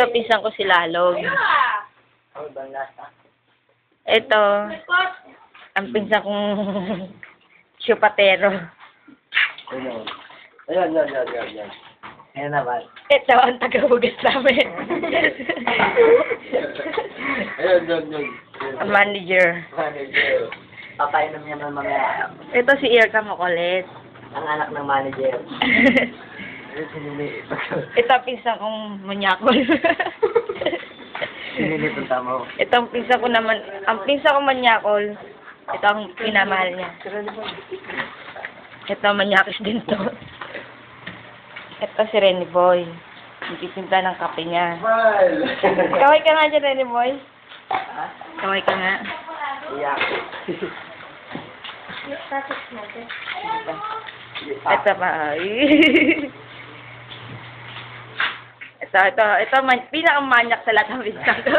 Ito, pisang ko si Lalog. Ito, ang pinsan kong syupatero. Ayan. Ayan naman. Ito, ang taga-hugas namin. Ayan. Ang manager. Manager. Papainom niya ng mamaya. Ito si Irka Makulit. Ang anak ng manager. Ito, ang pinsan kong manyakol. Sinilipunta mo. Ito, ang pinsan ko naman, ang pinsan kong manyakol. Ito ang pinamahal niya. Ito, manyakis din to. Ito si Renny Boy. Nagtitinda ng kape niya. Smile! Kaway ka nga dyan, Renny Boy. Kaway ka nga. Iyak. Ito pa. Ito, pinakamanyak sa lahat ng pinsan ko.